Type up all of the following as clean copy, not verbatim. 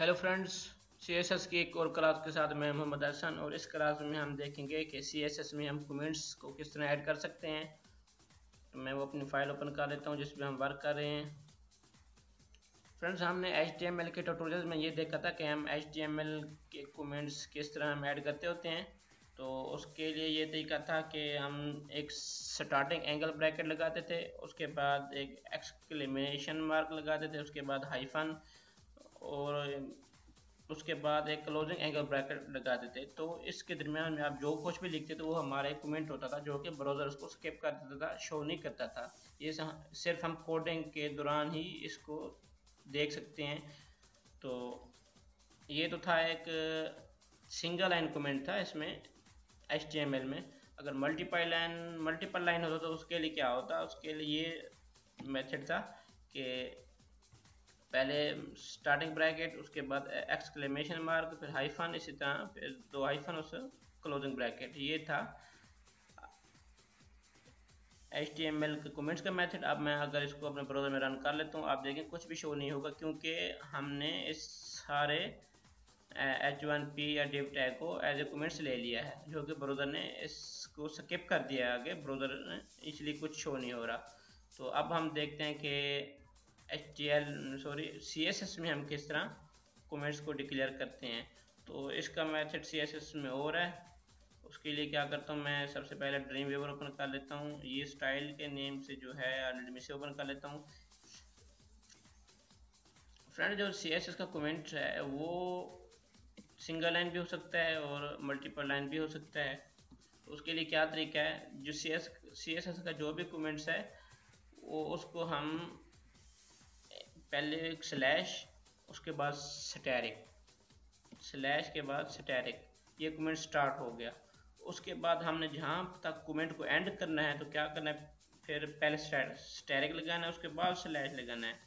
Hello friends, CSS की एक और क्लास के साथ मैं मोहम्मद हसन। और इस क्लास में हम देखेंगे कि सीएसएस में हम कमेंट्स को किस तरह ऐड कर सकते हैं। तो मैं वो अपनी फाइल ओपन कर लेता हूँ जिसमें हम वर्क कर रहे हैं। फ्रेंड्स, हमने HTML के ट्यूटोरियल में ये देखा था कि हम HTML के कमेंट्स किस तरह हम ऐड करते होते हैं। तो उसके लिए ये तरीका था कि हम एक स्टार्टिंग एंगल ब्रैकेट लगाते थे, उसके बाद एक एक्सक्लेमेशन मार्क लगाते थे, उसके बाद हाइफन, और उसके बाद एक क्लोजिंग एंगल ब्रैकेट लगा देते। तो इसके दरमियान में आप जो कुछ भी लिखते थे वो हमारा एक कमेंट होता था, जो कि ब्राउज़र उसको स्किप कर देता था, शो नहीं करता था। ये सिर्फ हम कोडिंग के दौरान ही इसको देख सकते हैं। तो ये तो था एक सिंगल लाइन कमेंट था इसमें HTML में। अगर मल्टीपल लाइन होता तो उसके लिए क्या होता, उसके लिए ये मेथड था कि पहले स्टार्टिंग ब्रैकेट, उसके बाद एक्सक्लेमेशन मार्क, फिर हाइफन, इसी तरह फिर दो हाइफन, उस क्लोजिंग ब्रैकेट। ये था HTML के कमेंट्स का मेथड। अब मैं अगर इसको अपने ब्राउज़र में रन कर लेता हूँ, आप देखें कुछ भी शो नहीं होगा, क्योंकि हमने इस सारे H1P या div टैग को एज ए कमेंट्स ले लिया है, जो कि ब्राउज़र ने इसको स्किप कर दिया है आगे ब्राउज़र ने, इसलिए कुछ शो नहीं हो रहा। तो अब हम देखते हैं कि CSS में हम किस तरह कमेंट्स को डिक्लेयर करते हैं। तो इसका मेथड CSS में और है। उसके लिए क्या करता हूँ, मैं सबसे पहले ड्रीम वेवर ओपन कर लेता हूँ। ये स्टाइल के नेम से जो है ऑलरेडी मैं इसे ओपन कर लेता हूँ। फ्रेंड, जो CSS का कमेंट है वो सिंगल लाइन भी हो सकता है और मल्टीपल लाइन भी हो सकता है। तो उसके लिए क्या तरीका है, जो CSS का जो भी कमेंट्स है वो उसको हम पहले एक स्लैश, उसके बाद स्टैरिक, स्लैश के बाद स्टैरिक, ये कमेंट स्टार्ट हो गया। उसके बाद हमने जहाँ तक कमेंट को एंड करना है तो क्या करना है, फिर पहले स्टैरिक लगाना है, उसके बाद स्लैश लगाना है।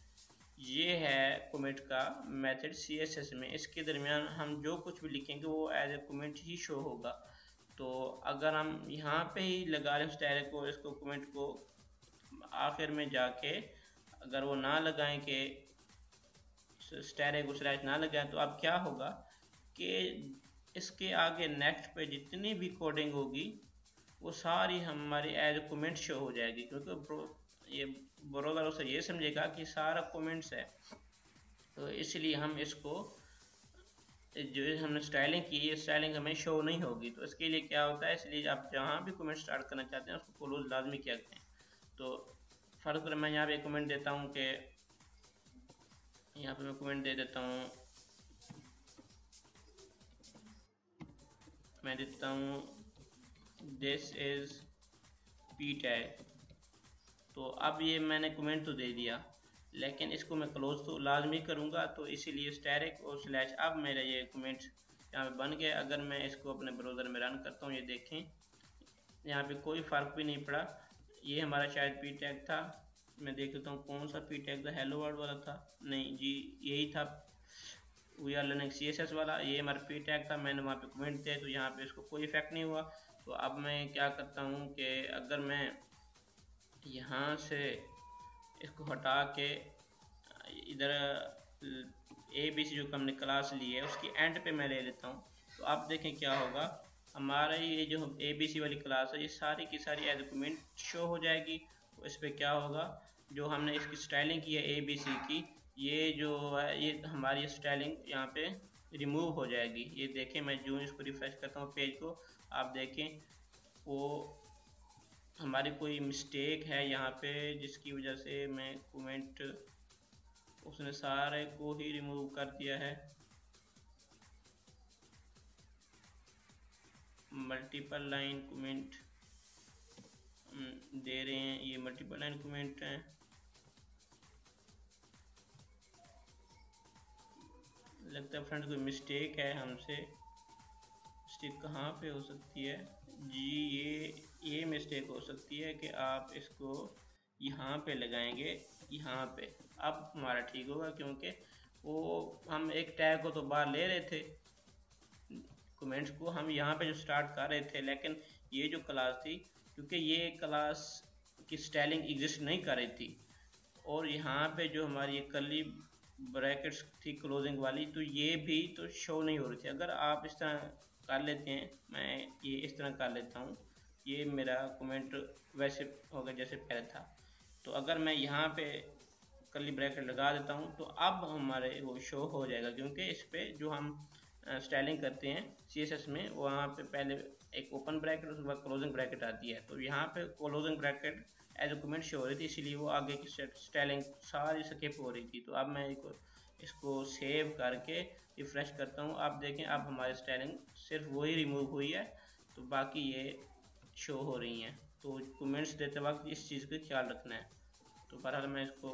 ये है कमेंट का मेथड CSS में। इसके दरमियान हम जो कुछ भी लिखेंगे वो एज ए कमेंट ही शो होगा। तो अगर हम यहाँ पे ही लगा लें स्टैरिक को, इसको कमेंट को आखिर में जाके अगर वो ना लगाएं कि स्टैरिक स्लैश ना लगाएं, तो अब क्या होगा कि इसके आगे नेक्स्ट पे जितनी भी कोडिंग होगी वो सारी हमारी एज कमेंट शो हो जाएगी, क्योंकि ये ब्राउज़र उसे ये समझेगा कि सारा कमेंट्स है। तो इसलिए हम इसको जो हमने स्टाइलिंग की, ये स्टाइलिंग हमें शो नहीं होगी। तो इसके लिए क्या होता है, इसलिए आप जहाँ भी कमेंट स्टार्ट करना चाहते हैं उसको क्लोज लाजमी किया करें। तो फर्ज करें मैं यहाँ पे कमेंट देता हूँ कि यहाँ पे मैं कमेंट दे देता हूँ, मैं देता हूँ दिस इज P टैग। तो अब ये मैंने कमेंट तो दे दिया, लेकिन इसको मैं क्लोज तो लाजमी करूँगा। तो इसीलिए स्टैरिक और स्लैश, अब मेरा ये कमेंट यहाँ पे बन गया। अगर मैं इसको अपने ब्राउज़र में रन करता हूँ, ये देखें यहाँ पे कोई फ़र्क भी नहीं पड़ा। ये हमारा शायद P टैग था, मैं देख लेता हूँ कौन सा P टैग था, हेलो वर्ल्ड वाला था, नहीं जी यही था, वी आर लर्निंग CSS वाला। ये हमारा P टैग था, मैंने वहाँ पे कमेंट दिया, तो यहाँ पे इसको कोई इफेक्ट नहीं हुआ। तो अब मैं क्या करता हूँ कि अगर मैं यहाँ से इसको हटा के इधर ABC जो हमने क्लास ली है उसकी एंड पे मैं ले लेता हूँ, तो आप देखें क्या होगा, हमारा ये जो ABC वाली क्लास है ये सारी की सारी एज कमेंट शो हो जाएगी। तो इस पर क्या होगा, जो हमने इसकी स्टाइलिंग की है ABC की, ये जो है ये हमारी स्टाइलिंग यहाँ पे रिमूव हो जाएगी। ये देखें, मैं जो इसको रिफ्रेश करता हूँ पेज को, आप देखें वो हमारी कोई मिस्टेक है यहाँ पे, जिसकी वजह से मैं कमेंट उसने सारे को ही रिमूव कर दिया है। मल्टीपल लाइन कमेंट दे रहे हैं, ये मल्टीपल लाइन कमेंट हैं। लगता है फ्रेंड कोई मिस्टेक है हमसे। मिस्टेक कहाँ पे हो सकती है जी, ये मिस्टेक हो सकती है कि आप इसको यहाँ पे लगाएंगे, यहाँ पे। अब हमारा ठीक होगा, क्योंकि वो हम एक टैग को तो बाहर ले रहे थे, कमेंट्स को हम यहाँ पे जो स्टार्ट कर रहे थे, लेकिन ये जो क्लास थी, क्योंकि ये क्लास की स्टाइलिंग एग्जिस्ट नहीं कर रही थी, और यहाँ पे जो हमारी ये कर्ली ब्रैकेट्स थी क्लोजिंग वाली, तो ये भी तो शो नहीं हो रही थी। अगर आप इस तरह कर लेते हैं, मैं ये इस तरह कर लेता हूँ, ये मेरा कमेंट वैसे होगा जैसे पहले था। तो अगर मैं यहाँ पे कर्ली ब्रैकेट लगा देता हूँ तो अब हमारे वो शो हो जाएगा, क्योंकि इस पे जो हम स्टाइलिंग करते हैं CSS में, वहाँ पे पहले एक ओपन ब्रैकेट उसके बाद क्लोजिंग ब्रैकेट आती है। तो यहाँ पे closing bracket as a comment show हो रही थी, इसीलिए वो आगे की स्टाइलिंग सारी स्किप हो रही थी। तो अब मैं इसको सेव करके रिफ्रेश करता हूँ। आप देखें अब हमारी स्टाइलिंग सिर्फ वही रिमूव हुई है, तो बाकी ये शो हो रही हैं। तो कमेंट्स देते वक्त इस चीज़ का ख्याल रखना है। तो बहरहाल मैं इसको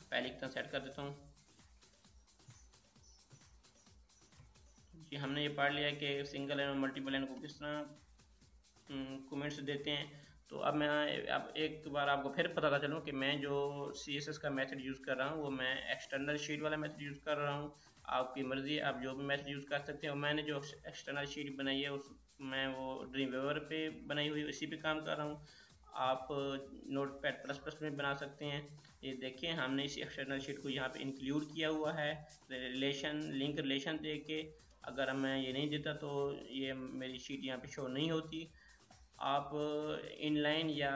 पहले की तरह सेट कर देता हूँ। जी, हमने ये पढ़ लिया कि सिंगल लाइन और मल्टीपल लाइन को किस तरह कमेंट्स देते हैं। तो अब मैं अब एक बार आपको फिर पता चलूँ कि मैं जो CSS का मेथड यूज़ कर रहा हूँ वो मैं एक्सटर्नल शीट वाला मेथड यूज़ कर रहा हूँ। आपकी मर्ज़ी है, आप जो भी मेथड यूज़ कर सकते हैं। और मैंने जो एक्सटर्नल शीट बनाई है उस मैं वो ड्रीमवीवर पे बनाई हुई इसी पे काम कर रहा हूँ। आप नोटपैड++ में बना सकते हैं। ये देखिए हमने इसी एक्सटर्नल शीट को यहाँ पे इंक्लूड किया हुआ है लिंक रिलेशन दे के। अगर मैं ये नहीं देता तो ये मेरी शीट यहाँ पे शो नहीं होती। आप इनलाइन या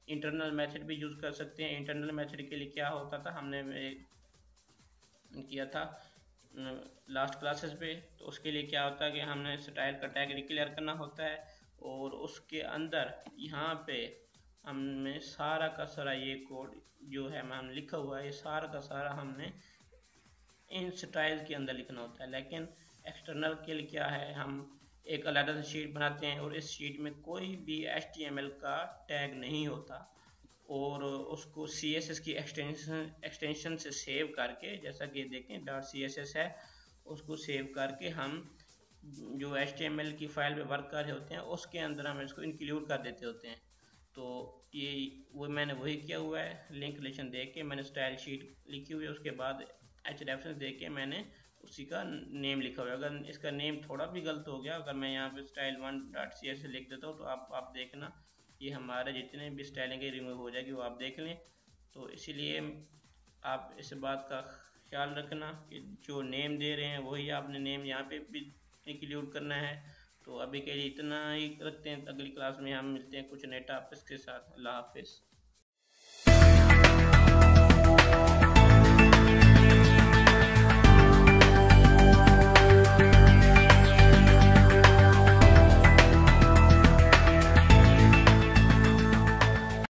इंटरनल मेथड भी यूज़ कर सकते हैं। इंटरनल मेथड के लिए क्या होता था, हमने किया था लास्ट क्लासेस पे। तो उसके लिए क्या होता है कि हमने स्टाइल का टैग डिक्लेयर करना होता है और उसके अंदर यहाँ पे हमने सारा का सारा ये कोड जो है हमने लिखा हुआ है, ये सारा का सारा हमने इन स्टाइल के अंदर लिखना होता है। लेकिन एक्सटर्नल के लिए क्या है, हम एक अलग से शीट बनाते हैं और इस शीट में कोई भी HTML का टैग नहीं होता और उसको CSS की एक्सटेंशन से सेव करके, जैसा कि देखें .css है, उसको सेव करके हम जो HTML की फाइल पे वर्क कर रहे होते हैं उसके अंदर हम इसको इंक्लूड कर देते होते हैं। तो ये मैंने वही किया हुआ है। लिंक रिलेशन दे के मैंने स्टाइल शीट लिखी हुई है, उसके बाद hrefs दे के मैंने उसी का नेम लिखा हुआ है। अगर इसका नेम थोड़ा भी गलत हो गया, अगर मैं यहाँ पे style1.css लिख देता हूँ तो आप देखना ये हमारे जितने भी स्टाइलिंग रिमूव हो जाएगी, वो आप देख लें। तो इसीलिए आप इस बात का ख्याल रखना कि जो नेम दे रहे हैं वही आपने नेम यहाँ पे भी इंक्लूड करना है। तो अभी के लिए इतना ही रखते हैं, अगली क्लास में हम मिलते हैं कुछ नए टॉपिक्स के साथ। अल्लाह हाफिज़।